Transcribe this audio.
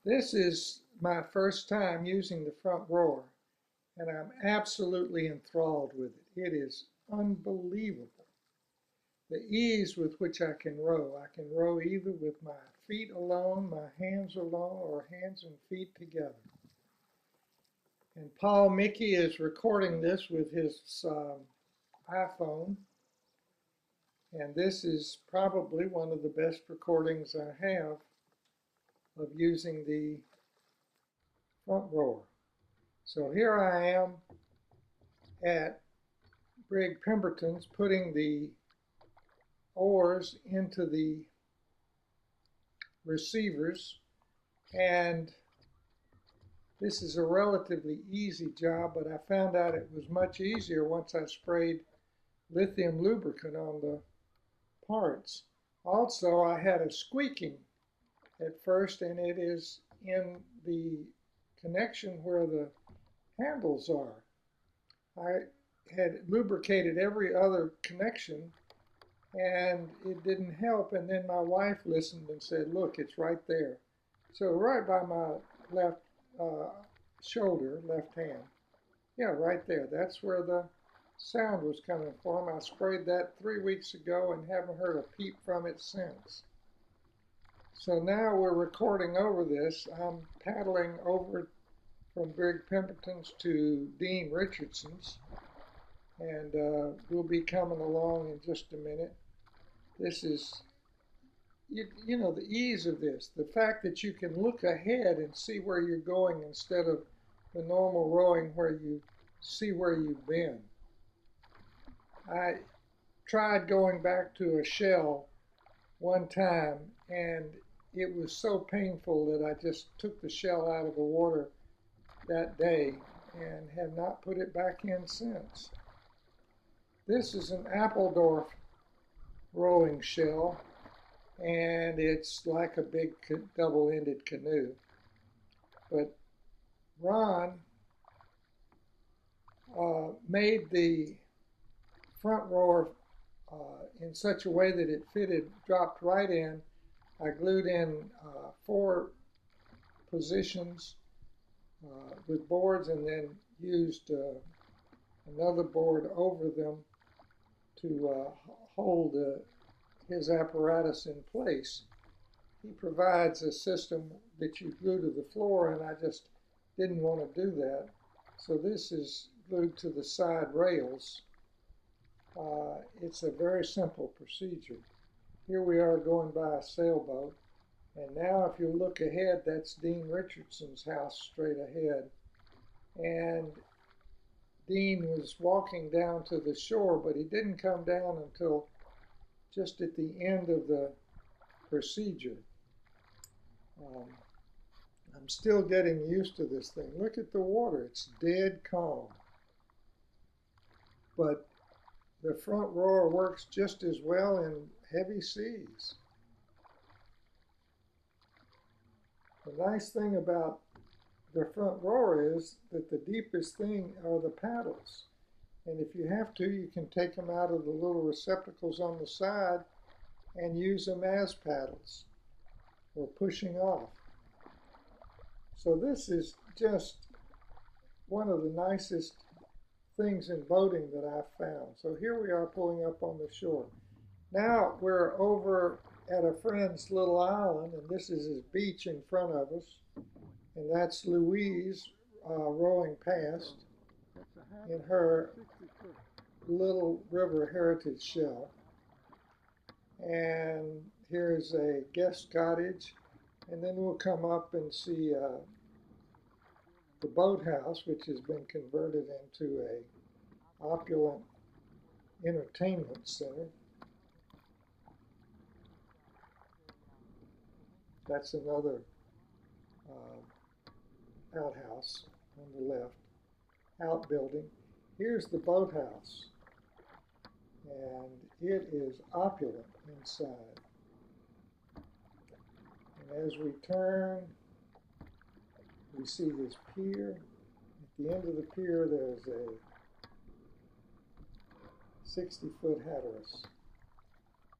This is my first time using the FrontRower, and I'm absolutely enthralled with it. It is unbelievable. The ease with which I can row. I can row either with my feet alone, my hands alone, or hands and feet together. And Paul Mickey is recording this with his iPhone, and this is probably one of the best recordings I have of using the FrontRower. So here I am at Brig Pemberton's putting the oars into the receivers, and this is a relatively easy job, but I found out it was much easier once I sprayed lithium lubricant on the parts. Also, I had a squeaking at first, and it is in the connection where the handles are. I had lubricated every other connection and it didn't help, and then my wife listened and said, look, it's right there. So right by my left shoulder, left hand, yeah, right there, that's where the sound was coming from. I sprayed that 3 weeks ago and haven't heard a peep from it since. So now we're recording over this. I'm paddling over from Brig Pemberton's to Dean Richardson's, and we'll be coming along in just a minute. This is, you know, the ease of this, the fact that you can look ahead and see where you're going instead of the normal rowing where you see where you've been. I tried going back to a shell one time, and it was so painful that I just took the shell out of the water that day and have not put it back in since. This is an Appledorf rowing shell, and it's like a big double-ended canoe. But Ron made the FrontRower in such a way that it fitted, dropped right in. I glued in 4 positions with boards, and then used another board over them to hold his apparatus in place. He provides a system that you glue to the floor, and I just didn't want to do that. So this is glued to the side rails. It's a very simple procedure. Here we are going by a sailboat, and now if you look ahead, that's Dean Richardson's house straight ahead. And Dean was walking down to the shore, but he didn't come down until just at the end of the procedure. I'm still getting used to this thing. Look at the water, it's dead calm. But the FrontRower works just as well in heavy seas. The nice thing about the FrontRower is that the deepest thing are the paddles. And if you have to, you can take them out of the little receptacles on the side and use them as paddles or pushing off. So this is just one of the nicest things in boating that I've found. So here we are pulling up on the shore. Now we're over at a friend's little island, and this is his beach in front of us. And that's Louise rowing past in her little river heritage shell. And here's a guest cottage, and then we'll come up and see the boathouse, which has been converted into a opulent entertainment center. That's another outhouse on the left, outbuilding. Here's the boathouse, and it is opulent inside. And as we turn, we see this pier. At the end of the pier, there's a 60-foot hatteras.